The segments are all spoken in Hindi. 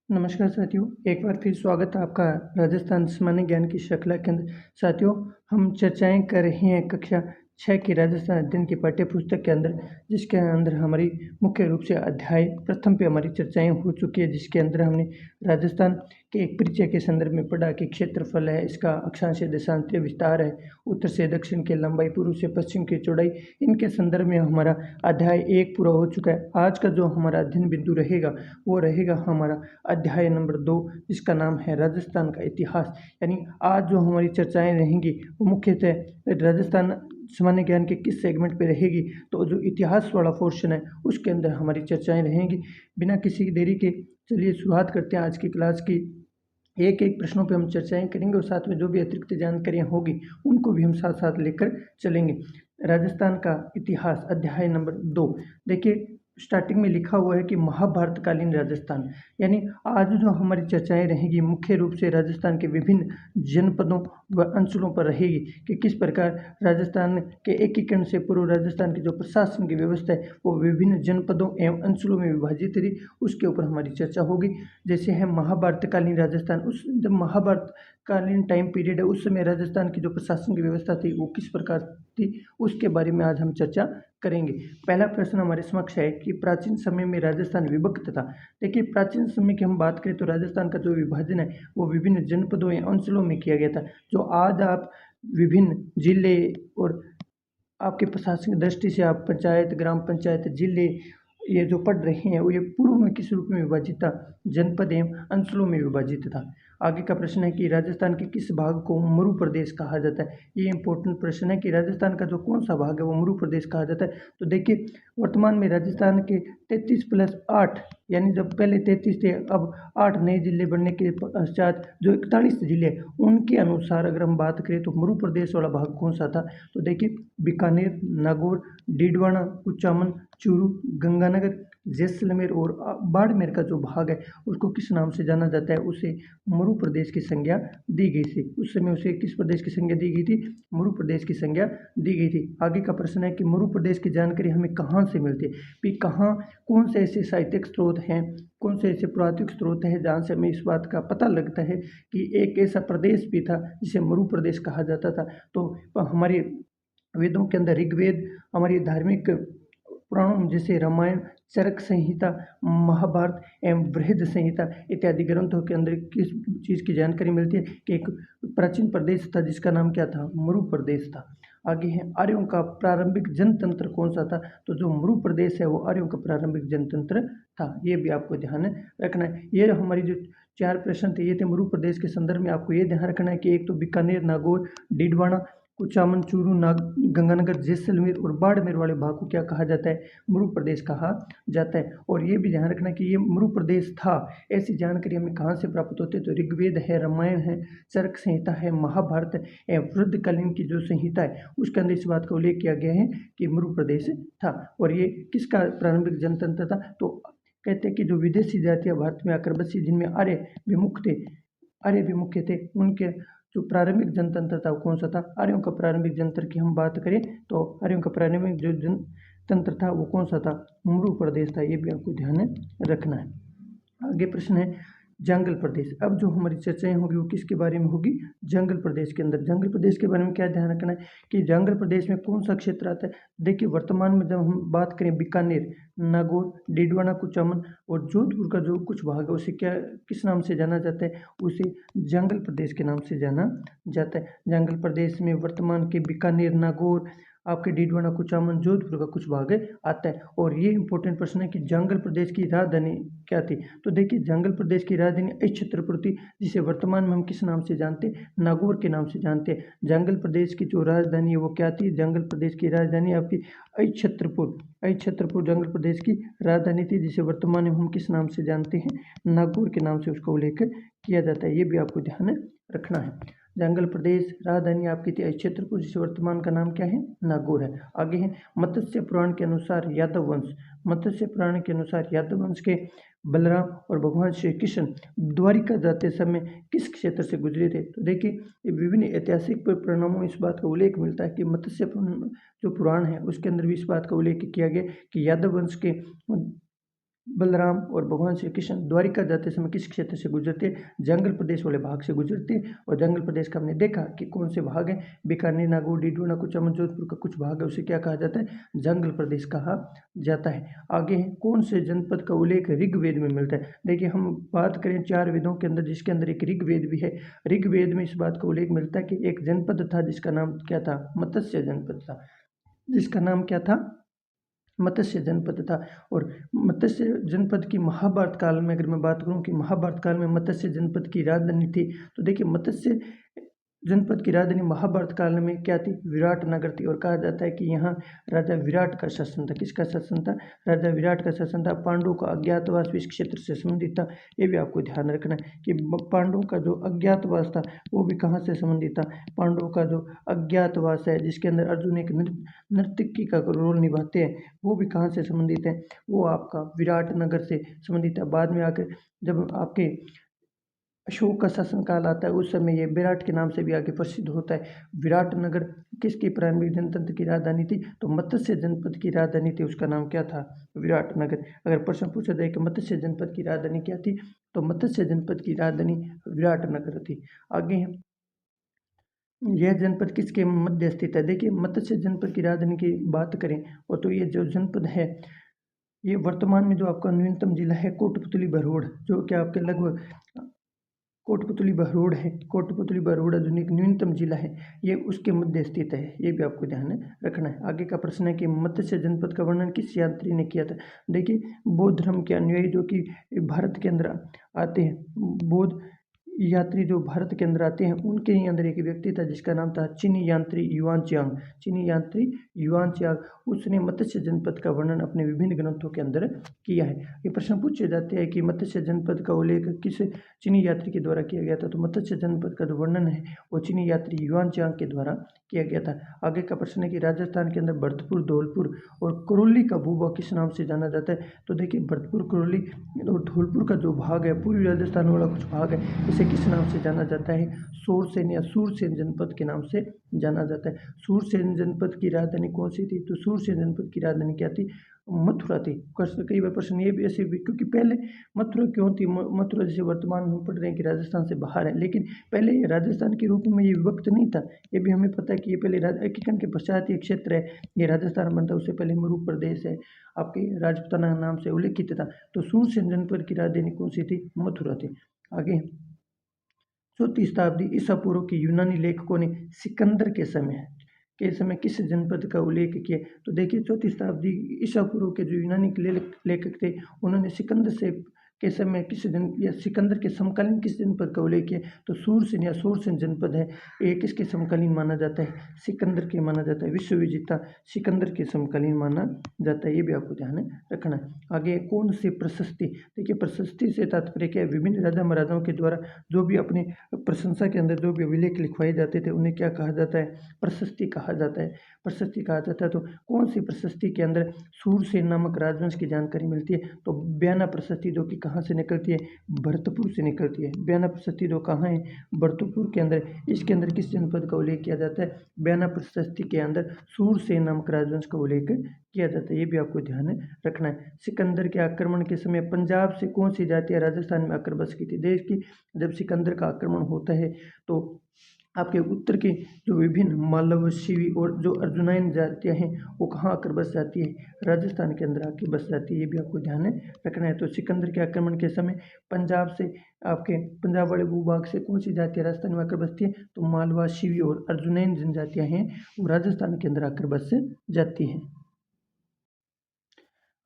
नमस्कार साथियों, एक बार फिर स्वागत है आपका राजस्थान सामान्य ज्ञान की श्रृंखला के अंदर। साथियों, हम चर्चाएं कर रहे हैं कक्षा 6 की राजस्थान अध्ययन की पाठ्य पुस्तक के अंदर, जिसके अंदर हमारी मुख्य रूप से अध्याय प्रथम पे हमारी चर्चाएं हो चुकी है, जिसके अंदर हमने राजस्थान के एक परिचय के संदर्भ में पढ़ा कि क्षेत्रफल है, इसका अक्षांशीय देशांतरीय विस्तार है, उत्तर से दक्षिण की लंबाई, पूर्व से पश्चिम की चौड़ाई। इनके संदर्भ में हमारा अध्याय 1 पूरा हो चुका है। आज का जो हमारा अध्ययन बिंदु रहेगा वो रहेगा हमारा अध्याय नंबर 2, जिसका नाम है राजस्थान का इतिहास। यानी आज जो हमारी चर्चाएं रहेंगी वो मुख्यतः राजस्थान सामान्य ज्ञान के किस सेगमेंट पे रहेगी, तो जो इतिहास वाला पोर्शन है उसके अंदर हमारी चर्चाएं रहेंगी। बिना किसी देरी के चलिए शुरुआत करते हैं आज की क्लास की। एक एक प्रश्नों पे हम चर्चाएं करेंगे और साथ में जो भी अतिरिक्त जानकारियां होगी उनको भी हम साथ साथ लेकर चलेंगे। राजस्थान का इतिहास अध्याय नंबर 2। देखिए, स्टार्टिंग में लिखा हुआ है कि महाभारतकालीन राजस्थान। यानी आज जो हमारी चर्चाएं रहेंगी मुख्य रूप से राजस्थान के विभिन्न जनपदों व अंचलों पर रहेगी कि किस प्रकार राजस्थान के एकीकरण से पूर्व राजस्थान की जो प्रशासन की व्यवस्था है वो विभिन्न जनपदों एवं अंचलों में विभाजित थी, उसके ऊपर हमारी चर्चा होगी। जैसे है महाभारतकालीन राजस्थान, उस जब महाभारतकालीन टाइम पीरियड है उस समय राजस्थान की जो प्रशासन की व्यवस्था थी वो किस प्रकार थी, उसके बारे में आज हम चर्चा करेंगे। पहला प्रश्न हमारे समक्ष है कि प्राचीन समय में राजस्थान विभक्त था। देखिए, प्राचीन समय की हम बात करें तो राजस्थान का जो विभाजन है वो विभिन्न जनपदों या अंचलों में किया गया था। जो आज आप विभिन्न जिले और आपके प्रशासनिक दृष्टि से आप पंचायत, ग्राम पंचायत, जिले ये जो पढ़ रहे हैं वो ये पूर्व में किस रूप में विभाजित था, जनपद एवं अंचलों में विभाजित था। आगे का प्रश्न है कि राजस्थान के किस भाग को मरु प्रदेश कहा जाता है। ये इंपॉर्टेंट प्रश्न है कि राजस्थान का जो कौन सा भाग है वो मरु प्रदेश कहा जाता है। तो देखिए, वर्तमान में राजस्थान के 33+8 यानी जब पहले 33 थे, अब 8 नए जिले बनने के पश्चात जो 41 जिले हैं उनके अनुसार अगर हम बात करें तो मरु प्रदेश वाला भाग कौन सा था। तो देखिए, बीकानेर, नागौर, डीडवाना, कुचामन, चूरू, गंगानगर, जैसलमेर और बाड़मेर का जो भाग है उसको किस नाम से जाना जाता है, उसे मरु प्रदेश की संज्ञा दी गई थी। उस समय उसे किस प्रदेश की संज्ञा दी गई थी, मरु प्रदेश की संज्ञा दी गई थी। आगे का प्रश्न है कि मरु प्रदेश की जानकारी हमें कहाँ से मिलती है, भी कहाँ, कौन से ऐसे साहित्यिक स्रोत हैं, कौन से ऐसे पुरातत्विक स्रोत हैं जहाँ से हमें इस बात का पता लगता है कि एक ऐसा प्रदेश भी था जिसे मरु प्रदेश कहा जाता था। तो हमारे वेदों के अंदर ऋग्वेद, हमारी धार्मिक पुराणों जैसे रामायण, चरक संहिता, महाभारत एवं बृहद संहिता इत्यादि ग्रंथों के अंदर किस चीज़ की जानकारी मिलती है कि एक प्राचीन प्रदेश था जिसका नाम क्या था, मरु प्रदेश था। आगे है आर्यों का प्रारंभिक जनतंत्र कौन सा था। तो जो मरु प्रदेश है वो आर्यों का प्रारंभिक जनतंत्र था। ये भी आपको ध्यान रखना है। ये हमारी जो 4 प्रश्न थे ये थे मरु प्रदेश के संदर्भ में। आपको ये ध्यान रखना है कि एक तो बीकानेर, नागौर, डीडवाना, कुचामन, चूरू, गंगानगर, जैसलमेर और बाड़मेर वाले भाग को क्या कहा जाता है, मरु प्रदेश कहा जाता है। और ये भी ध्यान रखना कि ये मरु प्रदेश था। ऐसी जानकारी हमें कहाँ से प्राप्त होती है, तो ऋग्वेद है, रामायण है, चरक संहिता है, महाभारत है, वृद्धकालीन की जो संहिता है उसके अंदर इस बात का उल्लेख किया गया है कि मरु प्रदेश था। और ये किसका प्रारंभिक जनतंत्र था, तो कहते हैं कि जो विदेशी जातियाँ भारत में आकर बसी, जिनमें आर्य विमुख थे, उनके जो प्रारंभिक जनतंत्र था वो कौन सा था, आर्यों का प्रारंभिक जनतंत्र की हम बात करें तो आर्यों का प्रारंभिक जो जनतंत्र था वो कौन सा था, मरु प्रदेश था। ये भी आपको ध्यान रखना है। आगे प्रश्न है जंगल प्रदेश। अब जो हमारी चर्चाएं होगी वो किसके बारे में होगी, जंगल प्रदेश के अंदर। जंगल प्रदेश के बारे में क्या ध्यान रखना है कि जंगल प्रदेश में कौन सा क्षेत्र आता है। देखिए, वर्तमान में जब हम बात करें बीकानेर, नागौर, डीडवाना, कुचामन और जोधपुर का जो कुछ भाग है उसे क्या, किस नाम से जाना जाता है, उसे जंगल प्रदेश के नाम से जाना जाता है। जंगल प्रदेश में वर्तमान के बीकानेर, नागौर, आपके डीडवाना, कुचामन, जोधपुर का कुछ भाग आता है। और ये इंपॉर्टेंट प्रश्न है कि जंगल प्रदेश की राजधानी क्या थी। तो देखिए, जंगल प्रदेश की राजधानी अछत्रपुर थी, जिसे वर्तमान में हम किस नाम से जानते हैं, नागौर के नाम से जानते हैं। जंगल प्रदेश की जो राजधानी है वो क्या थी, जंगल प्रदेश की राजधानी आपकी अछत्रपुर जंगल प्रदेश की राजधानी थी, जिसे वर्तमान में हम किस नाम से जानते हैं, नागौर के नाम से उसका उल्लेख किया जाता है। ये भी आपको ध्यान रखना है। जंगल प्रदेश राजधानी आपकी थी अछत्रपुर, जिसे वर्तमान का नाम क्या है, नागौर है। आगे है मत्स्य पुराण के अनुसार यादव वंश। मत्स्य पुराण के अनुसार यादव वंश के बलराम और भगवान श्री कृष्ण द्वारिका जाते समय किस क्षेत्र से गुजरे थे। तो देखिए, ये विभिन्न ऐतिहासिक परिणामों में इस बात का उल्लेख मिलता है कि मत्स्य जो पुराण है उसके अंदर भी इस बात का उल्लेख किया गया कि यादव वंश के बलराम और भगवान श्री कृष्ण द्वारिका जाते समय किस क्षेत्र से गुजरते? जंगल प्रदेश वाले भाग से गुजरते। और जंगल प्रदेश का हमने देखा कि कौन से भाग हैं, बीकानेर, नागौर, डीडवाना, कुचामन, जोधपुर का कुछ भाग है, उसे क्या कहा जाता है? जंगल प्रदेश कहा जाता है। आगे है, कौन से जनपद का उल्लेख ऋग्वेद में मिलता है? देखिए, हम बात करें 4 वेदों के अंदर, जिसके अंदर एक ऋग्वेद भी है। ऋग्वेद में इस बात का उल्लेख मिलता है कि एक जनपद था जिसका नाम क्या था? मत्स्य जनपद था। जिसका नाम क्या था? मत्स्य जनपद था। और मत्स्य जनपद की महाभारत काल में अगर मैं बात करूं कि महाभारत काल में मत्स्य जनपद की राजधानी थी, तो देखिए मत्स्य जनपद की राजधानी महाभारत काल में क्या थी? विराट नगर थी। और कहा जाता है कि यहाँ राजा विराट का शासन था। किसका शासन था? राजा विराट का शासन था। पांडवों का अज्ञातवास भी इस क्षेत्र से संबंधित था। ये भी आपको ध्यान रखना है कि पांडवों का जो अज्ञातवास था वो भी कहाँ से संबंधित था? पांडवों का जो अज्ञातवास है, जिसके अंदर अर्जुन एक नर्तकी का रोल निभाते हैं, वो भी कहाँ से संबंधित है? वो आपका विराट नगर से संबंधित है। बाद में आकर जब आपके अशोक का शासनकाल आता है, उस समय ये विराट के नाम से भी आगे प्रसिद्ध होता है। विराट नगर किसकी प्रारंभिक जनतंत्र की राजधानी थी? तो मत्स्य जनपद की राजधानी थी। उसका नाम क्या था? विराट नगर। अगर प्रश्न पूछा जाए कि मत्स्य जनपद की राजधानी क्या थी, तो मत्स्य जनपद की राजधानी विराट नगर थी। आगे है, यह जनपद किसके मध्य स्थित है? देखिए, मत्स्य जनपद की राजधानी की बात करें और तो ये जो जनपद है, ये वर्तमान में जो आपका न्यूनतम जिला है कोटपुतली बरौड़, जो कि आपके लगभग कोटपुतली बरौड़ है। कोटपुतली बरौड़ जो एक न्यूनतम जिला है, ये उसके मध्य स्थित है। ये भी आपको ध्यान रखना है। आगे का प्रश्न है कि मत्स्य जनपद का वर्णन किस यात्री ने किया था? देखिए, बौद्ध धर्म के अनुयायी जो कि भारत के अंदर आते हैं, बौद्ध यात्री जो भारत के अंदर आते हैं, उनके ही अंदर एक व्यक्ति था जिसका नाम था चीनी यात्री युआनचांग। चीनी यात्री युआनचांग, उसने मत्स्य जनपद का वर्णन अपने विभिन्न ग्रंथों के अंदर किया है। ये प्रश्न पूछे जाते हैं कि मत्स्य जनपद का उल्लेख किस चीनी यात्री के द्वारा किया गया था? तो मत्स्य जनपद का जो वर्णन है वो चीनी यात्री युआनचांग के द्वारा किया गया था। आगे का प्रश्न है कि राजस्थान के अंदर भरतपुर, धौलपुर और करौली का भूभाग किस नाम से जाना जाता है? तो देखिए, भरतपुर, करौली और धौलपुर का जो भाग है, पूर्वी राजस्थान वाला कुछ भाग है, इसे किस नाम से जाना जाता है? सूरसेन या सूरसेन जनपद के नाम से जाना जाता है। सूरसेन जनपद की राजधानी कौन सी थी? तो सूरसेन जनपद की राजधानी क्या थी? मथुरा थी। कई बार प्रश्न ये भी ऐसे भी, क्योंकि पहले मथुरा क्यों थी? मथुरा जैसे वर्तमान में हम पढ़ रहे हैं कि राजस्थान से बाहर है, लेकिन पहले ये राजस्थान के रूप में ये विभक्त नहीं था। ये भी हमें पता है कि ये पहले एकीकरण के पश्चात ये क्षेत्र है, ये राजस्थान बनता है। उससे पहले मरु प्रदेश है, आपके राजपूताना नाम से उल्लेखित था। तो सूरसेन जनपद की राजधानी कौन सी थी? मथुरा थी। आगे, 4वीं शताब्दी ईसा पूर्व के यूनानी लेखकों ने सिकंदर के समय किस जनपद का उल्लेख किया? तो देखिए, 4वीं शताब्दी ईसा पूर्व के जो यूनानी लेखक थे, उन्होंने सिकंदर से के समय किस जन या सिकंदर के समकालीन किस जनपद का उल्लेख किया? तो सूरसेन या सूरसेन जनपद है, ये किसके समकालीन माना जाता है? सिकंदर के माना जाता है। विश्व विजेता सिकंदर के समकालीन माना जाता है। ये भी आपको ध्यान रखना है। आगे, कौन सी प्रशस्ति? देखिए, प्रशस्ति से तात्पर्य क्या है? विभिन्न राजा महाराजाओं के द्वारा जो भी अपनी प्रशंसा के अंदर जो भी अभिलेख लिखवाए जाते थे, उन्हें क्या कहा जाता है? प्रशस्ति कहा जाता है। प्रशस्ति कहा जाता है। तो कौन सी प्रशस्ति के अंदर सूरसेन नामक राजवंश की जानकारी मिलती है? तो बयाना प्रशस्ति, जो कि कहाँ से निकलती है? भरतपुर से निकलती है। बयाना प्रशस्ति जो कहाँ है? भरतपुर के अंदर। इसके अंदर किस जनपद का उल्लेख किया जाता है? बयाना प्रशस्ति के अंदर सूरसेन नामक राजवंश का उल्लेख किया जाता है। ये भी आपको ध्यान रखना है। सिकंदर के आक्रमण के समय पंजाब से कौन सी जातियाँ राजस्थान में आकर बस की थी? देश की जब सिकंदर का आक्रमण होता है, तो आपके उत्तर की जो विभिन्न मालव, शिवी और जो अर्जुनाइन जातियाँ हैं, वो कहाँ आकर बस जाती है? राजस्थान के अंदर आके बस जाती है। ये भी आपको ध्यान रखना है। तो सिकंदर के आक्रमण के समय पंजाब से, आपके पंजाब वाले भूभाग से कौन सी जातियाँ राजस्थान में आकर बसती है? तो मालवा, शिवी और अर्जुनाइन जनजातियाँ हैं, वो राजस्थान के अंदर आकर बस जाती हैं।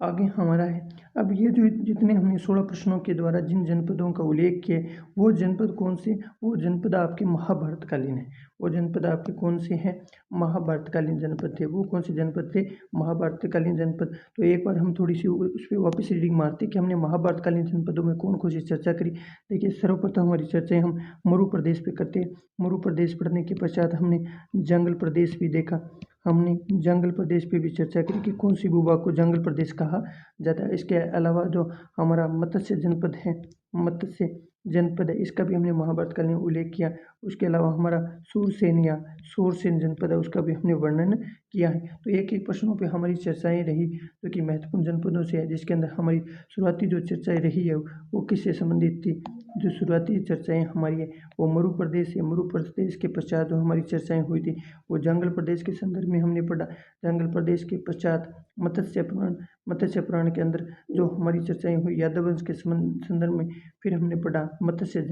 आगे हमारा है, अब ये जो जितने हमने 16 प्रश्नों के द्वारा जिन जनपदों का उल्लेख किए, वो जनपद कौन से? वो जनपद आपके महाभारतकालीन है। वो जनपद आपके कौन से हैं? महाभारतकालीन जनपद थे। वो कौन से जनपद थे? महाभारतकालीन जनपद। तो एक बार हम थोड़ी सी उस पर वापस रीडिंग मारते कि हमने महाभारतकालीन जनपदों में कौन कौन सी चर्चा करी। देखिए, सर्वप्रथम हमारी चर्चाएँ हम मरु प्रदेश पे करते हैं। मरु प्रदेश पढ़ने के पश्चात हमने जंगल प्रदेश भी देखा। हमने जंगल प्रदेश पे भी चर्चा करी कि कौन सी भूभाग को जंगल प्रदेश कहा जाता है। इसके अलावा जो हमारा मत्स्य जनपद है, मत्स्य जनपद है, इसका भी हमने महाभारत काल में उल्लेख किया। उसके अलावा हमारा सूरसेन जनपद है, उसका भी हमने वर्णन किया है। तो एक एक प्रश्नों पे हमारी चर्चाएं रही जो कि महत्वपूर्ण जनपदों से है, जिसके अंदर हमारी शुरुआती जो चर्चाएं रही है वो किससे संबंधित थी। जो शुरुआती चर्चाएं हमारी है वो मरु प्रदेश है। मरु प्रदेश के पश्चात जो हमारी चर्चाएं हुई थी वो जंगल प्रदेश के संदर्भ में हमने पढ़ा। जंगल प्रदेश के पश्चात मत्स्य पुराण के अंदर जो हमारी चर्चाएं हुई यादव वंश के संदर्भ में, फिर हमने पढ़ा मत्स्य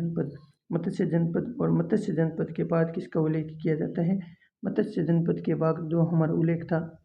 जनपद और मत्स्य जनपद के बाद किसका उल्लेख किया जाता है। मत्स्य जनपद के बाद जो हमारा उल्लेख था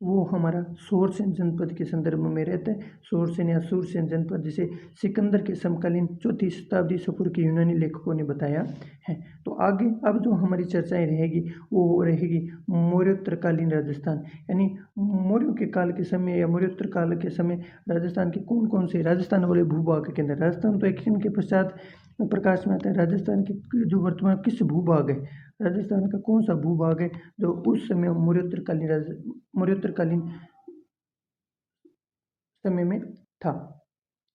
वो हमारा शूरसेन जनपद के संदर्भ में रहता है। शूरसेन या सूरसेन जनपद जिसे सिकंदर के समकालीन 4वीं शताब्दी ईसा पूर्व के यूनानी लेखकों ने बताया है। तो आगे अब जो हमारी चर्चाएं रहेगी वो रहेगी मौर्योत्तरकालीन राजस्थान, यानी मौर्यों के काल के समय या मौर्योत्तर काल के समय राजस्थान के कौन कौन से राजस्थान वाले भूभाग के अंदर, राजस्थान तो एक के पश्चात प्रकाश में आता है। राजस्थान के जो वर्तमान किस भूभाग है, राजस्थान का कौन सा भूभाग है जो उस समय मौर्योत्तरकालीन समय में था।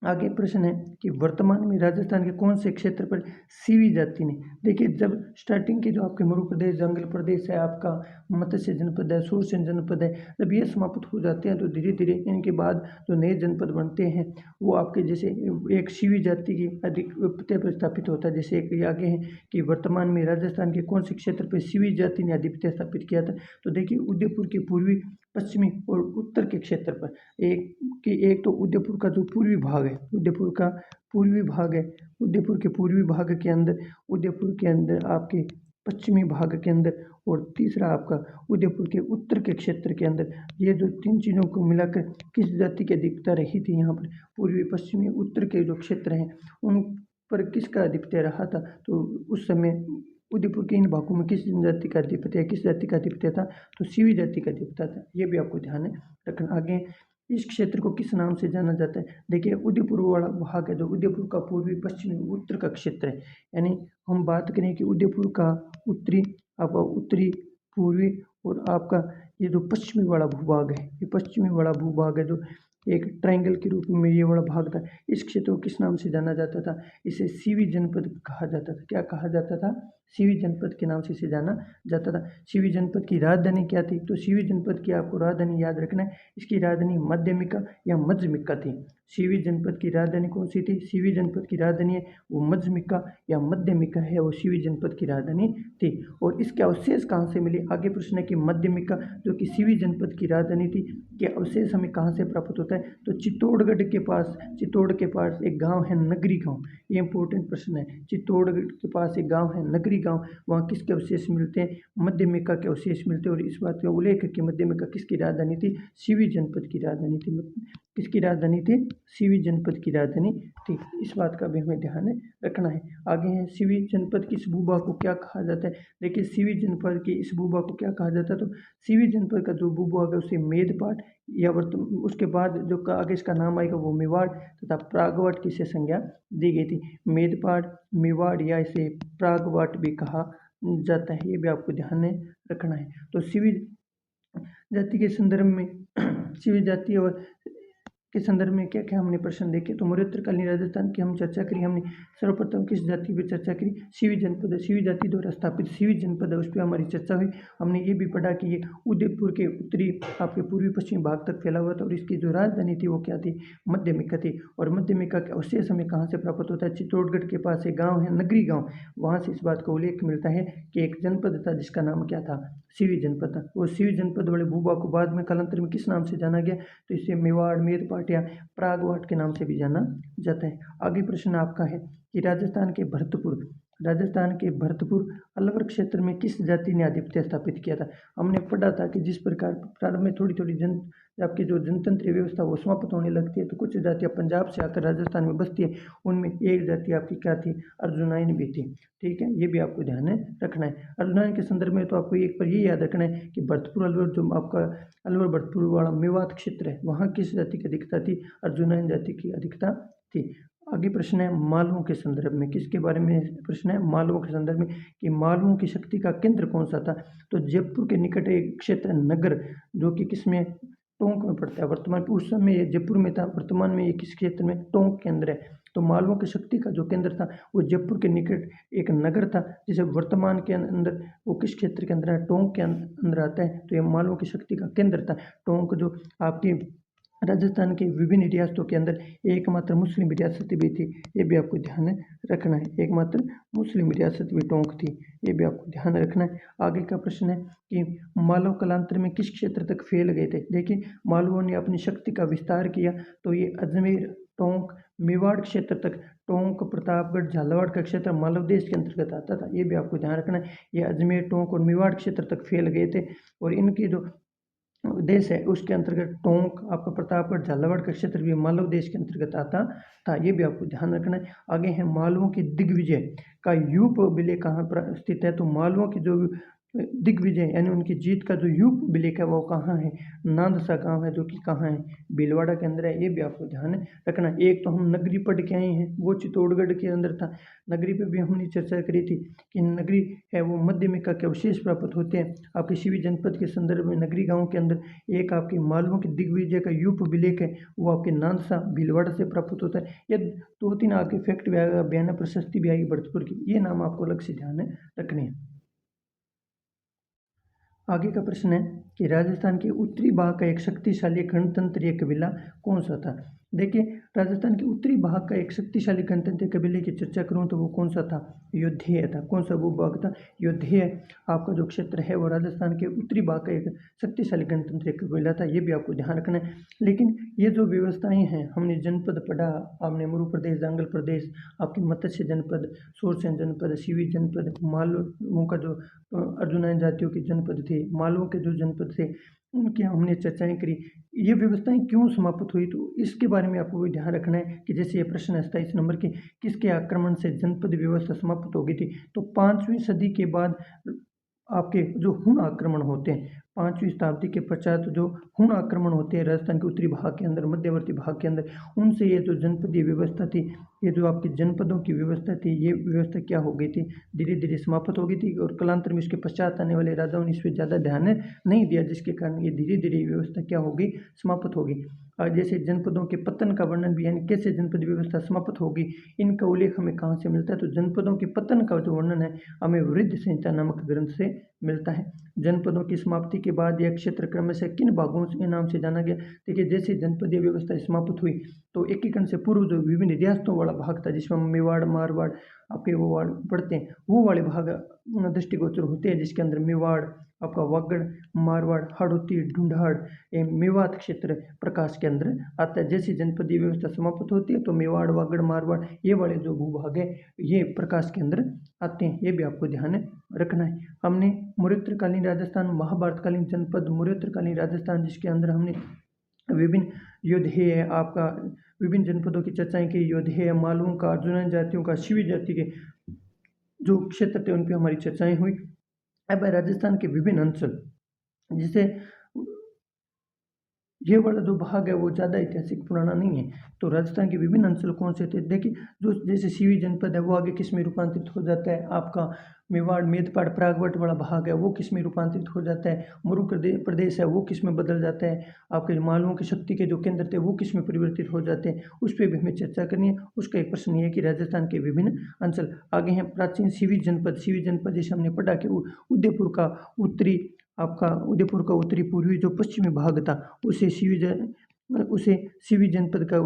आगे प्रश्न है कि वर्तमान में राजस्थान के कौन से क्षेत्र पर सीवी जाति ने, देखिए जब स्टार्टिंग के जो आपके मरु प्रदेश, जंगल प्रदेश है, आपका मत्स्य जनपद है, शूरसेन जनपद है, जब ये समाप्त हो जाते हैं तो धीरे धीरे इनके बाद जो नए जनपद बनते हैं वो आपके जैसे एक सीवी जाति की अधिपत्य पर स्थापित होता है। जैसे एक आगे है कि वर्तमान में राजस्थान के कौन से क्षेत्र पर सीवी जाति ने अधिपत्य स्थापित किया था। तो देखिए उदयपुर के पूर्वी, पश्चिमी और उत्तर के क्षेत्र पर एक तो उदयपुर का जो पूर्वी भाग है, उदयपुर का पूर्वी भाग है, उदयपुर के पूर्वी भाग के अंदर, उदयपुर के अंदर आपके पश्चिमी भाग के अंदर, और तीसरा आपका उदयपुर के उत्तर के क्षेत्र के अंदर, ये जो तीन चीज़ों को मिलाकर किस जाति की अधिकता रही थी यहाँ पर, पूर्वी पश्चिमी उत्तर के जो क्षेत्र हैं उन पर किसका अधिपत्य रहा था। तो उस समय उदयपुर के इन भागों में किस जनजाति का अधिपत्य, किस जाति का अधिपत्य था, तो सीवी जाति का अधिपत्य था। ये भी आपको ध्यान रखना। आगे इस क्षेत्र को किस नाम से जाना जाता है, देखिए उदयपुर वाला भाग है जो उदयपुर का पूर्वी पश्चिमी उत्तर का क्षेत्र है, यानी हम बात करें कि उदयपुर का उत्तरी, आपका उत्तरी, पूर्वी और आपका ये जो पश्चिमी वाला भूभाग है, ये पश्चिमी वाला भूभाग है जो एक ट्रायंगल के रूप में ये वाला भाग था, इस क्षेत्र को किस नाम से जाना जाता था, इसे सीवी जनपद कहा जाता था। क्या कहा जाता था, सीवी जनपद के नाम से इसे जाना जाता था। सीवी जनपद की राजधानी क्या थी, तो सीवी जनपद की आपको राजधानी याद रखना है, इसकी राजधानी मध्यमिका या मध्यमिका थी। सीवी जनपद की राजधानी कौन सी थी, सीवी जनपद की राजधानी है वो मध्यमिका या मध्यमिका है, वो सीवी जनपद की राजधानी थी। और इसके अवशेष कहाँ से मिले, आगे प्रश्न है कि मध्यमिका जो कि सीवी जनपद की राजधानी थी के अवशेष हमें कहाँ से प्राप्त होता है, तो चित्तौड़गढ़ के पास एक गाँव है नगरी गाँव, ये इंपॉर्टेंट प्रश्न है। चित्तौड़गढ़ के पास एक गाँव है नगरी गाँव, वहाँ किसके अवशेष मिलते हैं, मध्यमिका के अवशेष मिलते हैं। और इस बात का उल्लेख है कि मध्यमिका किसकी राजधानी थी, सीवी जनपद की राजधानी थी। किसकी राजधानी थी, सीवी जनपद की राजधानी थी। इस बात का भी हमें ध्यान रखना है। आगे है सीवी जनपद की इस भूभाग को क्या कहा जाता है, देखिए सीवी जनपद की इस भूभाग को क्या कहा जाता है, तो सीवी जनपद का जो भूभाग है उसे मेदपाट या उसके बाद जो आगे इसका नाम आएगा वो मेवाड़ तथा प्रागवट की इसे संज्ञा दी गई थी। मेदपाट, मेवाड़ या इसे प्रागवट भी कहा जाता है, ये भी आपको ध्यान रखना है। तो सीवी जाति के संदर्भ में सीवी जाति और के संदर्भ में क्या क्या हमने प्रश्न देखे, तो मौर्योत्तरकालीन राजस्थान की हम चर्चा करी। हमने सर्वप्रथम किस जाति पर चर्चा करी, सीवी जनपद है, सीवी जाति द्वारा स्थापित सीवी जनपद है, उस पर हमारी चर्चा हुई। हमने ये भी पढ़ा कि ये उदयपुर के उत्तरी आपके पूर्वी पश्चिमी भाग तक फैला हुआ था और इसकी जो राजधानी थी वो क्या थी, मध्यमिका थी। और मध्यमिका के अवशेष हमें कहाँ से प्राप्त होता है, चित्तौड़गढ़ के पास एक गाँव है नगरी गाँव, वहाँ से इस बात का उल्लेख मिलता है कि एक जनपद था जिसका नाम क्या था, सीवी जनपद था। वो सीवी जनपद वाले भूभाग को बाद में कालांतर में किस नाम से जाना गया, तो इसे मेवाड़, मेदपाट या प्रागवट के नाम से भी जाना जाता है। आगे प्रश्न आपका है कि राजस्थान के भरतपुर अलवर क्षेत्र में किस जाति ने आधिपत्य स्थापित किया था। हमने पढ़ा था कि जिस प्रकार प्रारंभ में थोड़ी थोड़ी आपकी जो जनतंत्र व्यवस्था वो समाप्त होने लगती है, तो कुछ जातियाँ पंजाब से आकर राजस्थान में बसती है, उनमें एक जाति आपकी क्या थी, अर्जुनाइन भी थी। ठीक है, ये भी आपको ध्यान रखना है। अर्जुनाइन के संदर्भ में तो आपको एक पर ये याद रखना है कि भरतपुर अलवर जो आपका अलवर भरतपुर वाला मेवात क्षेत्र है, वहाँ किस जाति की अधिकता थी, अर्जुनाइन जाति की अधिकता थी। आगे प्रश्न है मालवों के संदर्भ में, किसके बारे में प्रश्न है, मालवों के संदर्भ में कि मालवों की शक्ति का केंद्र कौन सा था, तो जयपुर के निकट एक क्षेत्र नगर जो कि किसमें, टोंक में पड़ता है। वर्तमान उस समय ये जयपुर में था, वर्तमान में ये किस क्षेत्र में, टोंक के अंदर है। तो मालवों की शक्ति का जो केंद्र था वो जयपुर के निकट एक नगर था, जिसे वर्तमान के अंदर वो किस क्षेत्र के अंदर है, टोंक के अंदर आता है। तो ये मालवों की शक्ति का केंद्र था। टोंक जो आपकी राजस्थान के विभिन्न रियासतों के अंदर एकमात्र मुस्लिम रियासत भी थी, ये भी आपको ध्यान में रखना है। एकमात्र मुस्लिम रियासत भी टोंक थी, ये भी आपको ध्यान में रखना है। आगे का प्रश्न है कि मालव कालांतर में किस क्षेत्र तक फैल गए थे। देखिए, मालवों ने अपनी शक्ति का विस्तार किया तो ये अजमेर, टोंक, मेवाड़ क्षेत्र तक, टोंक, प्रतापगढ़, झालावाड़ का क्षेत्र मालव देश के अंतर्गत आता था, ये भी आपको ध्यान रखना है। ये अजमेर, टोंक और मेवाड़ क्षेत्र तक फैल गए थे और इनकी जो देश है उसके अंतर्गत टोंक, आपका प्रतापगढ़, झालावाड़ का क्षेत्र भी मालव देश के अंतर्गत आता था, ये भी आपको ध्यान रखना है। आगे है मालवों की दिग्विजय का यूप विलेय कहाँ पर स्थित है। तो मालवों की जो दिग्विजय यानी उनकी जीत का जो यूप विलेय है वो कहाँ है, नांदसा गांव है जो कि कहाँ है, भीलवाड़ा के अंदर है, ये भी आपको ध्यान रखना है। एक तो हम नगरी पढ़ के आए हैं, वो चित्तौड़गढ़ के अंदर था। नगरी पे भी हमने चर्चा करी थी कि नगरी है वो मध्यमिका के अवशेष प्राप्त होते हैं आपके शिवी जनपद के संदर्भ में। नगरी गांव के अंदर एक आपकी मालवों की दिग्विजय का यूप विलेख है वो आपके नांदसा भीलवाड़ा से प्राप्त होता है। ये 2-3 आपके फैक्ट भी आएगा, बयाना प्रशस्ति भी आएगी भरतपुर की, ये नाम आपको अलग से ध्यान में रखने हैं। आगे का प्रश्न है कि राजस्थान के उत्तरी भाग का एक शक्तिशाली गणतंत्रीय कबीला कौन सा था। देखिए, राजस्थान के उत्तरी भाग का एक शक्तिशाली गणतंत्रीय कबीले की चर्चा करूं तो वो कौन सा था, योधेय था। कौन सा वो भाग था, योधेय आपका जो क्षेत्र है वो राजस्थान के उत्तरी भाग का एक शक्तिशाली गणतंत्रीय कबीला था, ये भी आपको ध्यान रखना है। लेकिन ये जो व्यवस्थाएं हैं, हमने जनपद पढ़ा, आपने मरु प्रदेश, जांगल प्रदेश, आपकी मत्स्य जनपद, सोरसेन जनपद, सीवी जनपद, मालवों का जो अर्जुनन जातियों के जनपद थे, मालवों के जो जनपद थे, उनकी हमने चर्चाएं करी। ये व्यवस्थाएं क्यों समाप्त हुई, तो इसके बारे में आपको भी ध्यान रखना है कि जैसे ये प्रश्न है 27 नंबर की, किसके आक्रमण से जनपद व्यवस्था समाप्त हो गई थी। तो 5वीं सदी के बाद आपके जो हुण आक्रमण होते हैं, 5वीं शताब्दी के पश्चात जो हुण आक्रमण होते हैं राजस्थान के उत्तरी भाग के अंदर, मध्यवर्ती भाग के अंदर, उनसे ये जो जनपदीय व्यवस्था थी, ये जो आपकी जनपदों की व्यवस्था थी, ये व्यवस्था क्या हो गई थी, धीरे धीरे समाप्त हो गई थी। और कालांतर में इसके पश्चात आने वाले राजाओं ने इस पर ज़्यादा ध्यान नहीं दिया, जिसके कारण ये धीरे धीरे व्यवस्था क्या हो गई, समाप्त हो गई। और जैसे जनपदों के पतन का वर्णन भी, यानी कैसे जनपद व्यवस्था समाप्त होगी, इनका उल्लेख हमें कहाँ से मिलता है। तो जनपदों के पतन का जो वर्णन है हमें वृद्ध संहिता नामक ग्रंथ से मिलता है। जनपदों की समाप्ति के बाद यह क्षेत्र क्रमशः किन भागों के नाम से जाना गया। देखिए, जैसे जनपदीय व्यवस्था समाप्त हुई तो एकीकरण से पूर्व जो विभिन्न रियासतों वाला भाग था, जिसमें मेवाड़, मारवाड़ आपके वो वार्ड पढ़ते हैं, वो वाले भाग दृष्टिगोचर होते हैं, जिसके अंदर मेवाड़, आपका वागड़, मारवाड़, हाड़ौती, ढूंढाड़, मेवात क्षेत्र प्रकाश के अंदर आता है। जैसी जनपदीय व्यवस्था समाप्त होती है तो मेवाड़, वागड़, मारवाड़ ये वाले जो भूभाग है ये प्रकाश के अंदर आते हैं, ये भी आपको ध्यान रखना है। हमने मौर्योत्तरकालीन राजस्थान, महाभारतकालीन जनपद, मौर्योत्तरकालीन राजस्थान, जिसके अंदर हमने विभिन्न योधेय आपका विभिन्न जनपदों की चर्चाएं की, योधेय, मालवों का, अर्जुनन जातियों का, शिवी जाति के जो क्षेत्र थे उन पर हमारी चर्चाएं हुई। अब राजस्थान के विभिन्न अंचल, जिसे ये वाला जो भाग है वो ज़्यादा ऐतिहासिक पुराना नहीं है। तो राजस्थान के विभिन्न अंचल कौन से थे, देखिए, जो जैसे सीवी जनपद है वो आगे किस में रूपांतरित हो जाता है, आपका मेवाड़, मेदपाड़, प्रागवट वाला भाग है वो किस में रूपांतरित हो जाता है, मरु प्रदेश है वो किस में बदल जाता है, आपके मालवों की शक्ति के जो केंद्र थे वो किस में परिवर्तित हो जाते हैं, उस पर भी हमें चर्चा करनी है। उसका एक प्रश्न ये है कि राजस्थान के विभिन्न अंचल। आगे हैं प्राचीन सीवी जनपद। सीवी जनपद जैसे हमने पढ़ा कि उदयपुर का उत्तरी, आपका उदयपुर का उत्तरी पूर्वी जो पश्चिमी भाग था उसे सीवी जनपद का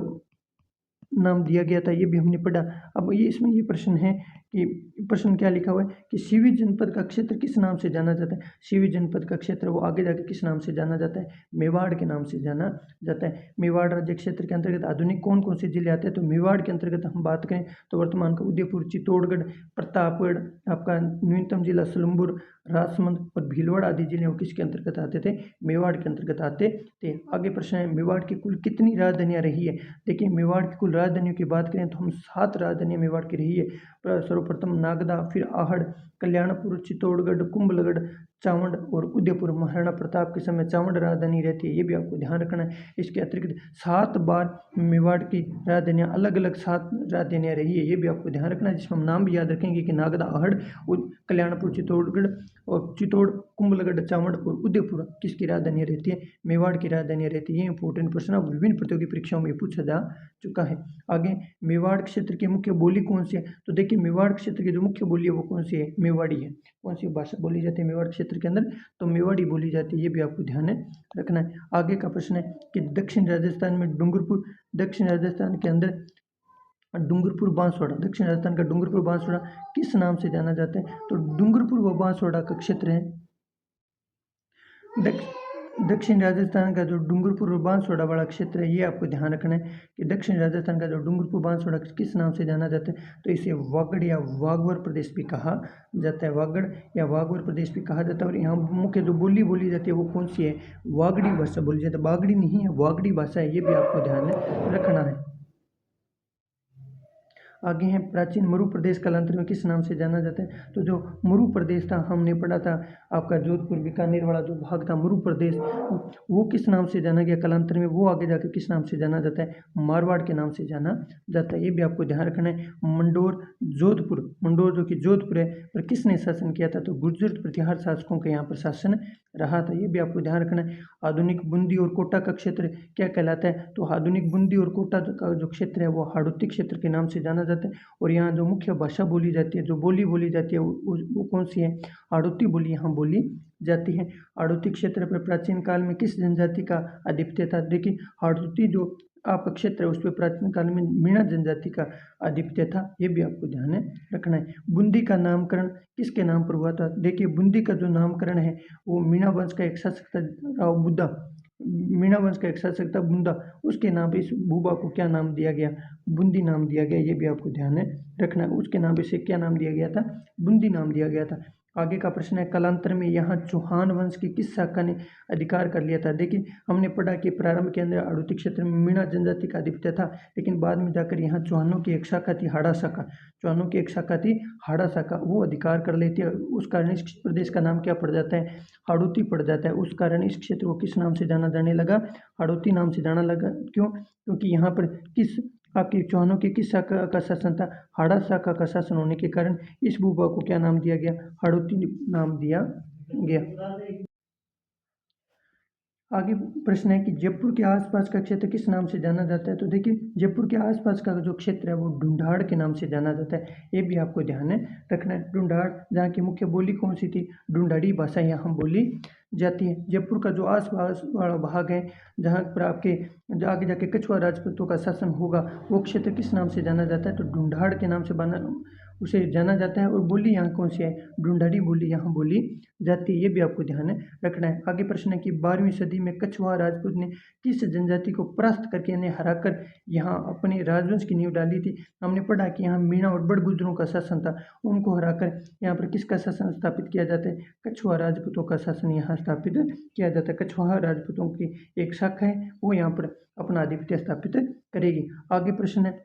नाम दिया गया था, ये भी हमने पढ़ा। अब ये इसमें ये प्रश्न है कि प्रश्न क्या लिखा हुआ है कि सीवी जनपद का क्षेत्र किस नाम से जाना जाता है। सीवी जनपद का क्षेत्र वो आगे जाके किस नाम से जाना जाता है, मेवाड़ के नाम से जाना जाता है। मेवाड़ राज्य क्षेत्र के अंतर्गत आधुनिक कौन कौन से जिले आते हैं, तो मेवाड़ के अंतर्गत हम बात करें तो वर्तमान का उदयपुर, चित्तौड़गढ़, प्रतापगढ़, आपका न्यूनतम जिला सलम्बुर, राजसमंद और भीलवाड़ा आदि जिले वो किसके अंतर्गत आते थे, मेवाड़ के अंतर्गत आते थे। आगे प्रश्न है मेवाड़ की कुल कितनी राजधानियाँ रही है। देखिए, मेवाड़ की कुल राजधानियों की बात करें तो हम 7 राजधानियाँ मेवाड़ की रही है। सर्वप्रथम नागदा, फिर आहड़, कल्याणपुर, चित्तौड़गढ़, कुंभलगढ़, चावंड और उदयपुर। महाराणा प्रताप के समय चावंड राजधानी रहती है, ये भी आपको ध्यान रखना है। इसके अतिरिक्त 7 बार मेवाड़ की राजधानियाँ अलग अलग 7 राजधानियाँ रही है, ये भी आपको ध्यान रखना है, जिसमें हम नाम भी याद रखेंगे कि नागदा, आहड़, कल्याणपुर, चित्तौड़गढ़, और चित्तौड़, कुंभलगढ़, चावड़ और उदयपुर किसकी राजधानी रहती है? मेवाड़ की राजधानी रहती है। ये इंपॉर्टेंट प्रश्न अब विभिन्न प्रतियोगी परीक्षाओं में पूछा जा चुका है। आगे, मेवाड़ क्षेत्र की मुख्य बोली कौन सी है? तो देखिए, मेवाड़ क्षेत्र की जो मुख्य बोली है वो कौन सी है? मेवाड़ी है। कौन सी भाषा बोली जाती है मेवाड़ क्षेत्र के अंदर? तो मेवाड़ी बोली जाती है। ये भी आपको ध्यान में रखना है। आगे का प्रश्न है कि दक्षिण राजस्थान में डूंगरपुर, दक्षिण राजस्थान के अंदर डूंगरपुर बांसवाड़ा, दक्षिण राजस्थान का डूंगरपुर बांसवाड़ा किस नाम से जाना जाता है? तो डूंगरपुर व बांसवाड़ा का क्षेत्र है। दक्षिण राजस्थान का जो डूंगरपुर और बांसवाड़ा वाला क्षेत्र है, ये आपको ध्यान रखना है कि दक्षिण राजस्थान का जो डूंगरपुर बांसवाड़ा किस नाम से जाना जाता है? तो इसे वागड़ या वागवर प्रदेश भी कहा जाता है। वागड़ या वागवर प्रदेश भी कहा जाता है। और यहाँ मुख्य जो बोली बोली जाती है वो कौन सी है? वागड़ी भाषा बोली जाती है। बागड़ी नहीं है, वागड़ी भाषा है। ये भी आपको ध्यान में रखना है। आगे हैं, प्राचीन मरु प्रदेश कालांतर में किस नाम से जाना जाता है? तो जो मरु प्रदेश था, हमने पढ़ा था आपका जोधपुर बीकानेर वाला जो भाग था मरु प्रदेश, वो किस नाम से जाना गया कालांतर में? वो आगे जाकर किस नाम से जाना जाता है? मारवाड़ के नाम से जाना जाता है। ये भी आपको ध्यान रखना है। मंडोर, जोधपुर, मंडोर जो कि जोधपुर है, पर किसने शासन किया था? तो गुर्जर प्रतिहार शासकों का यहाँ पर शासन रहा था। ये भी आपको ध्यान रखना है। आधुनिक बूंदी और कोटा का क्षेत्र क्या कहलाता है? तो आधुनिक बूंदी और कोटा का जो क्षेत्र है वो हाड़ौती क्षेत्र के नाम से जाना जाता है। और यहाँ जो मुख्य भाषा बोली जाती है, जो बोली बोली जाती है, वो कौन सी है? हाड़ौती बोली यहाँ बोली जाती है। हाड़ौती क्षेत्र पर प्राचीन काल में किस जनजाति का आधिपत्य था? देखिए, हाड़ौती जो आपका क्षेत्र है उस पर प्राचीन काल में मीणा जनजाति का आधिपत्य था। ये भी आपको ध्यान में रखना है। बूंदी का नामकरण किसके नाम पर हुआ था? देखिए, बूंदी का जो नामकरण है वो मीणा वंश का एक शासक था, राव बुद्धा। मीणा वंश का एक शासक था बुंदा, उसके नाम पे इस भूभा को क्या नाम दिया गया? बूंदी नाम दिया गया। ये भी आपको ध्यान में रखना है। उसके नाम पे इसे क्या नाम दिया गया था? बूंदी नाम दिया गया था। आगे का प्रश्न है, कालांतर में यहाँ चौहान वंश की किस शाखा ने अधिकार कर लिया था? देखिए, हमने पढ़ा कि प्रारंभ के अंदर हाड़ौती क्षेत्र में मीणा जनजाति का आधिपत्य था, लेकिन बाद में जाकर यहाँ चौहानों की एक शाखा थी, हाड़ा शाखा। चौहानों की एक शाखा थी, हाड़ा शाखा, वो अधिकार कर लेती है। उस कारण इस प्रदेश का नाम क्या पड़ जाता है? हाड़ौती पड़ जाता है। उस कारण इस क्षेत्र को किस नाम से जाना जाने लगा? हाड़ौती नाम से जाना लगा। क्यों? क्योंकि यहाँ पर किस आपके चौहानों की किस शाखा का शासन था? हाड़ा शाखा का शासन होने के कारण इस भूभाग को क्या नाम दिया गया? हाड़ौती नाम दिया गया। आगे प्रश्न है कि जयपुर के आसपास का क्षेत्र किस नाम से जाना जाता है? तो देखिए, जयपुर के आसपास का जो क्षेत्र है वो ढूंढाड़ के नाम से जाना जाता है। ये भी आपको ध्यान में रखना है। ढूंढाड़, जहाँ की मुख्य बोली कौन सी थी? ढूंढाड़ी भाषा यहाँ बोली जाती है। जयपुर का जो आसपास वाला भाग है जहाँ पर आपके आगे जाके कछुआ राजपूतों का शासन होगा, वो क्षेत्र किस नाम से जाना जाता है? तो ढूंढाड़ के नाम से उसे जाना जाता है। और बोली यहाँ कौन सी है? ढूंढाड़ी बोली यहाँ बोली जाती है। ये भी आपको ध्यान में रखना है। आगे प्रश्न है कि 12वीं सदी में कछुआ राजपूत ने किस जनजाति को परास्त करके इन्हें हराकर यहाँ अपने राजवंश की नींव डाली थी? हमने पढ़ा कि यहाँ मीणा और बड़ गुजरों का शासन था, उनको हराकर यहाँ पर किसका शासन स्थापित किया जाता है? कछुआ राजपूतों का शासन यहाँ स्थापित किया जाता है। कछुआ राजपूतों की एक शाखा है, वो यहाँ पर अपना आधिपत्य स्थापित करेगी। आगे प्रश्न है,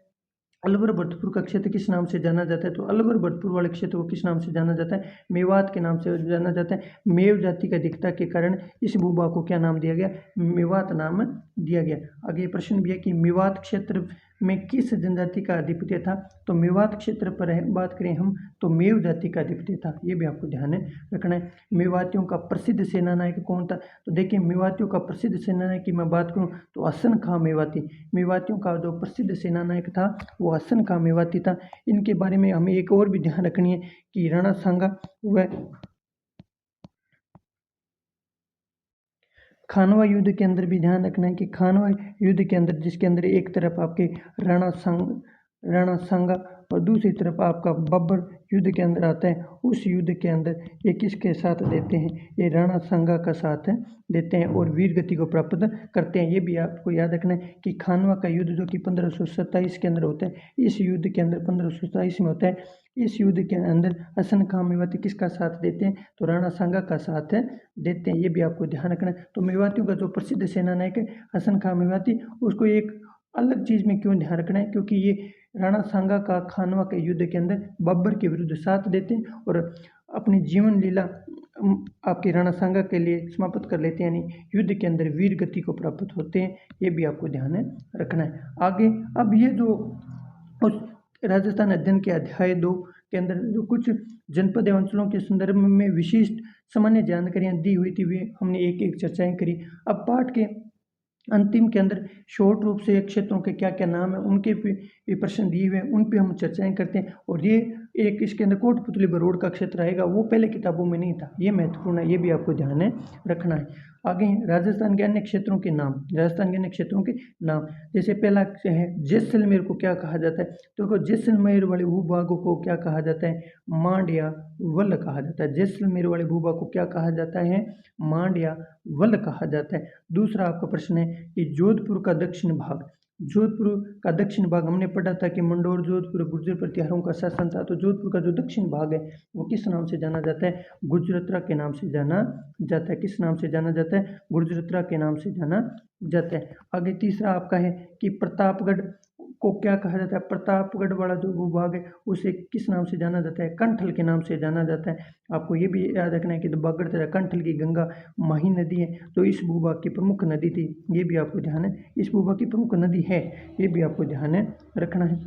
अलवर भरतपुर का क्षेत्र किस नाम से जाना जाता है? तो अलवर भरतपुर वाले क्षेत्र को किस नाम से जाना जाता है? मेवात के नाम से जाना जाता है। मेव जाति का अधिकता के कारण इस भूभाग को क्या नाम दिया गया? मेवात नाम दिया गया। आगे प्रश्न भी है कि मेवात क्षेत्र में किस जनजाति का आधिपत्य था? तो मेवात क्षेत्र पर बात करें हम तो मेव जाति का आधिपत्य था। ये भी आपको ध्यान में रखना है। मेवातियों का प्रसिद्ध सेना नायक कौन था? तो देखिए, मेवातियों का प्रसिद्ध सेना नायक की मैं बात करूँ तो हसन खां मेवाती, मेवातियों का जो प्रसिद्ध सेना नायक था वो हसन खां मेवाती था। इनके बारे में हमें एक और भी ध्यान रखनी है कि राणा सांगा व खानवा युद्ध के अंदर भी ध्यान रखना है कि खानवा युद्ध के अंदर जिसके अंदर एक तरफ आपके राणा सांगा और दूसरी तरफ आपका बब्बर युद्ध के अंदर आता है, उस युद्ध के अंदर ये किसके साथ देते हैं? ये राणा सांगा का साथ देते हैं और वीर गति को प्राप्त करते हैं। ये भी आपको याद रखना है कि खानवा का युद्ध जो कि 1527 के अंदर होता है, इस युद्ध के अंदर 1527 में होता है। इस युद्ध के अंदर हसन खां मेवाती किसका साथ देते हैं? तो राणा सांगा का साथ देते हैं। ये भी आपको ध्यान रखना है। तो मेवातियों का जो प्रसिद्ध सेना नायक है हसन खां मेवाती, उसको एक अलग चीज़ में क्यों ध्यान रखना है? क्योंकि ये राणा सांगा का खानवा के युद्ध के अंदर बब्बर के विरुद्ध साथ देते हैं और अपनी जीवन लीला आपके राणा सांगा के लिए समाप्त कर लेते हैं, यानी युद्ध के अंदर वीर गति को प्राप्त होते हैं। ये भी आपको ध्यान में रखना है। आगे अब ये जो उस राजस्थान अध्ययन के अध्याय 2 के अंदर जो कुछ जनपद एवं अंचलों के संदर्भ में विशिष्ट सामान्य जानकारियाँ दी हुई थी, वे हमने एक एक चर्चाएँ करी। अब पाठ के अंतिम के अंदर शॉर्ट रूप से क्षेत्रों के क्या क्या नाम है, उनके भी प्रश्न दिए हुए हैं, उन पे हम चर्चाएं करते हैं। और ये एक इसके अंदर कोटपुतली बरूड का क्षेत्र आएगा, वो पहले किताबों में नहीं था, ये महत्वपूर्ण है, ये भी आपको ध्यान में रखना है। आगे राजस्थान के अन्य क्षेत्रों के नाम, राजस्थान के अन्य क्षेत्रों के नाम, जैसे पहला है जैसलमेर को क्या कहा जाता है, तो जैसलमेर वाले भूभागों को क्या कहा जाता है, मांड या वल कहा जाता है। जैसलमेर वाले भूभाग को क्या कहा जाता है, मांड या वल कहा जाता है। दूसरा आपका प्रश्न है कि जोधपुर का दक्षिण भाग, जोधपुर का दक्षिण भाग हमने पढ़ा था कि मंडोर जोधपुर गुर्जर प्रतिहारों का शासन था, तो जोधपुर का जो दक्षिण भाग है वो किस नाम से जाना जाता है, गुजरातरा के नाम से जाना जाता है। किस नाम से जाना जाता है, गुजरातरा के नाम से जाना जाता है। आगे तीसरा आपका है कि प्रतापगढ़ को क्या कहा जाता है, प्रतापगढ़ वाला जो भूभाग है उसे किस नाम से जाना जाता है, कंठल के नाम से जाना जाता है। आपको ये भी याद रखना है कि बागड़ तथा कंठल की गंगा माही नदी है, तो इस भूभाग की प्रमुख नदी थी, ये भी आपको ध्यान है, इस भूभाग की प्रमुख नदी है, ये भी आपको ध्यान है रखना है।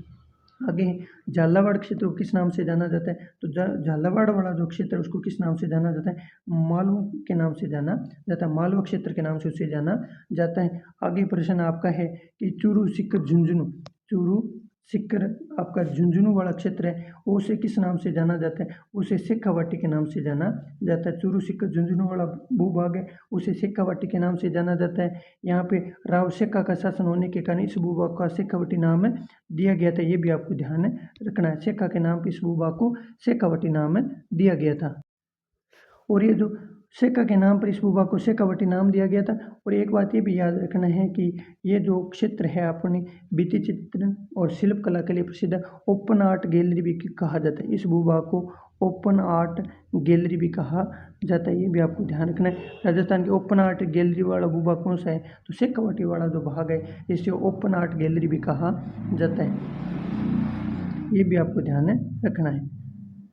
आगे झालावाड़ क्षेत्र को किस नाम से जाना जाता है, तो झालावाड़ वाला जो क्षेत्र है उसको किस नाम से जाना जाता है, मालवा के नाम से जाना जाता है, मालवा क्षेत्र के नाम से उसे जाना जाता है। आगे प्रश्न आपका है कि चूरू सीकर झुंझुनू, चूरू सीकर आपका झुंझुनू वाला क्षेत्र है, उसे किस नाम से जाना जाता है, उसे शेखावाटी के नाम से जाना जाता है। चूरू सीकर झुंझुनू वाला भूभाग है उसे शेखावाटी के नाम से जाना जाता है। यहाँ पे राव शेखा का शासन होने के कारण इस भूभाग का शेखावाटी नाम दिया गया था, ये भी आपको ध्यान रखना है। शेखा के नाम पर इस भूभाग को शेखावाटी नाम दिया गया था। और ये जो शेखा के नाम पर इस भूभाग को शेखावाटी नाम दिया गया था। और एक बात ये भी याद रखना है कि ये जो क्षेत्र है अपनी भित्ति चित्रण और शिल्प कला के लिए प्रसिद्ध है, ओपन आर्ट गैलरी भी कहा जाता है, इस भूभाग को ओपन आर्ट गैलरी भी कहा जाता है, ये भी आपको ध्यान रखना है। राजस्थान के ओपन आर्ट गैलरी वाला भूभाग कौन सा है, तो शेखावाटी वाला जो भाग है इसे ओपन आर्ट गैलरी भी कहा जाता है, ये भी आपको ध्यान रखना है।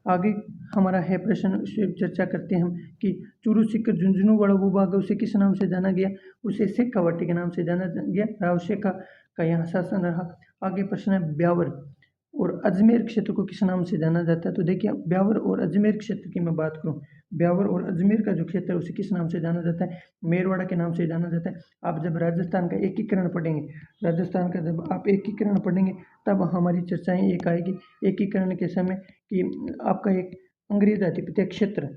आगे हमारा है प्रश्न, चर्चा करते हैं हम कि चूरू सीकर झुंझुनू वाला भूभाग है उसे किस नाम से जाना गया, उसे शेखावाटी के नाम से जाना गया, राव शेखा का यहाँ शासन रहा। आगे प्रश्न है ब्यावर और अजमेर क्षेत्र को किस नाम से जाना जाता है, तो देखिए ब्यावर और अजमेर क्षेत्र की मैं बात करूं, ब्यावर और अजमेर का जो क्षेत्र है उसे किस नाम से जाना जाता है, मेरवाड़ा के नाम से जाना जाता है। आप जब राजस्थान का एकीकरण पढ़ेंगे, राजस्थान का जब आप एकीकरण पढ़ेंगे तब हमारी चर्चाएं एक आएगी एकीकरण के समय कि आपका एक अंग्रेज अधिपत्य क्षेत्र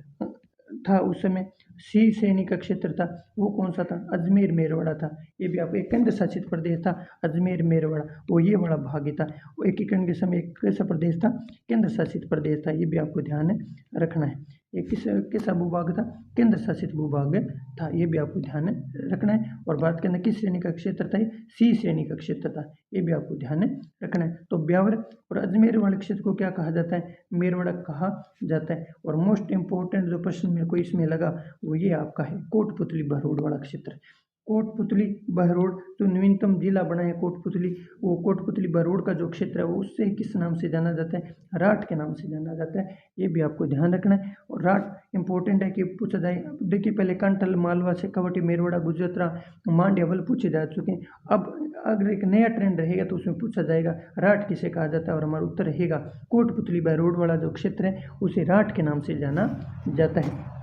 था उस समय, सी श्रेणी का क्षेत्र था, वो कौन सा था, अजमेर मेरवाड़ा था। ये भी आपको एक केंद्र शासित प्रदेश था अजमेर मेरवाड़ा, वो ये बड़ा भाग ही था। वो एकीकरण के समय एक कैसा प्रदेश था, केंद्र शासित प्रदेश था, ये भी आपको ध्यान रखना है। ये कैसा भूभाग था, केंद्र शासित भूभाग था, ये भी आपको ध्यान रखना है। और बात करना किस श्रेणी का क्षेत्र था, सी श्रेणी का क्षेत्र था, ये भी आपको ध्यान रखना है। तो ब्यावर और अजमेर वाले क्षेत्र को क्या कहा जाता है, मेरवाड़ा कहा जाता है। और मोस्ट इंपॉर्टेंट जो प्रश्न मेरे को इसमें लगा वो ये आपका है कोटपुतली बहरोड वाला क्षेत्र। कोटपुतली बहरोड जो नवीनतम जिला बना है कोटपुतली, वो कोटपुतली बहरोड का जो क्षेत्र है वो उससे किस नाम से जाना जाता है, राठ के नाम से जाना जाता है, ये भी आपको ध्यान रखना है। और राठ इंपॉर्टेंट है कि पूछा जाए, देखिए पहले कंठल मालवा शेखावाटी मेरवाड़ा गुजरातरा मांड अवल पूछे जा चुके हैं, अब अगर एक नया ट्रेंड रहेगा तो उसमें पूछा जाएगा राठ किसे कहा जाता है, और हमारा उत्तर रहेगा कोटपुतली बहरोड वाला जो क्षेत्र है उसे राठ के नाम से जाना जाता है।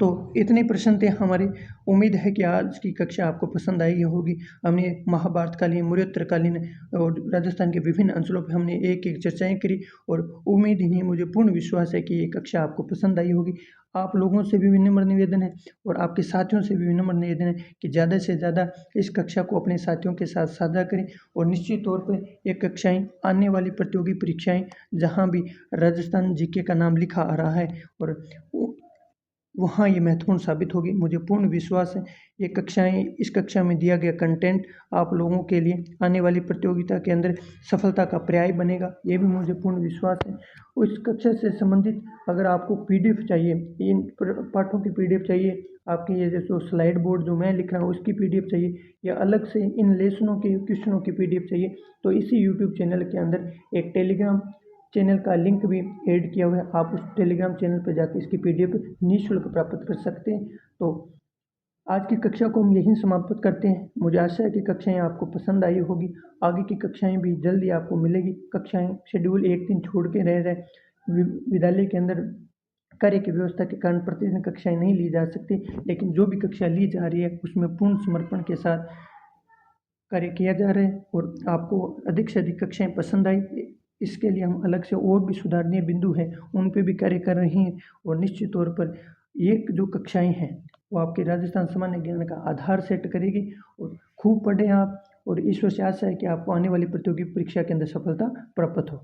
तो इतने प्रश्न थे हमारे, उम्मीद है कि आज की कक्षा आपको पसंद आई होगी। हमने महाभारत कालीन, मौर्योत्तरकालीन और राजस्थान के विभिन्न अंचलों पर हमने एक एक चर्चाएं करी, और उम्मीद ही नहीं मुझे पूर्ण विश्वास है कि ये कक्षा आपको पसंद आई होगी। आप लोगों से भी विनम्र निवेदन है और आपके साथियों से भी विनम्र निवेदन है कि ज़्यादा से ज़्यादा इस कक्षा को अपने साथियों के साथ साझा करें। और निश्चित तौर पर ये कक्षाएँ आने वाली प्रतियोगी परीक्षाएँ जहाँ भी राजस्थान जीके का नाम लिखा आ रहा है और वहाँ ये महत्वपूर्ण साबित होगी, मुझे पूर्ण विश्वास है। ये कक्षाएँ, इस कक्षा में दिया गया कंटेंट आप लोगों के लिए आने वाली प्रतियोगिता के अंदर सफलता का पर्याय बनेगा, ये भी मुझे पूर्ण विश्वास है। उस कक्षा से संबंधित अगर आपको पीडीएफ चाहिए, इन पाठों की पीडीएफ चाहिए, आपकी ये जैसे स्लाइड बोर्ड जो मैं लिख रहा हूँ उसकी पीडीएफ चाहिए, या अलग से इन लेसनों की क्वेश्चनों की पीडीएफ चाहिए, तो इसी यूट्यूब चैनल के अंदर एक टेलीग्राम चैनल का लिंक भी ऐड किया हुआ है, आप उस टेलीग्राम चैनल पर जाकर इसकी पीडीएफ निःशुल्क प्राप्त कर सकते हैं। तो आज की कक्षा को हम यहीं समाप्त करते हैं। मुझे आशा है कि कक्षाएं आपको पसंद आई होगी, आगे की कक्षाएं भी जल्दी आपको मिलेगी। कक्षाएं शेड्यूल एक दिन छोड़ के रह जाए, विद्यालय के अंदर कार्य की व्यवस्था के कारण प्रतिदिन कक्षाएं नहीं ली जा सकती, लेकिन जो भी कक्षा ली जा रही है उसमें पूर्ण समर्पण के साथ कार्य किया जा रहा है और आपको अधिक से अधिक कक्षाएं पसंद आई। इसके लिए हम अलग से और भी सुधारणीय बिंदु हैं उन पे भी कार्य कर रहे हैं और निश्चित तौर पर ये जो कक्षाएं हैं वो आपके राजस्थान सामान्य ज्ञान का आधार सेट करेगी। और खूब पढ़ें आप, और ईश्वर से आशा है कि आपको आने वाली प्रतियोगी परीक्षा के अंदर सफलता प्राप्त हो।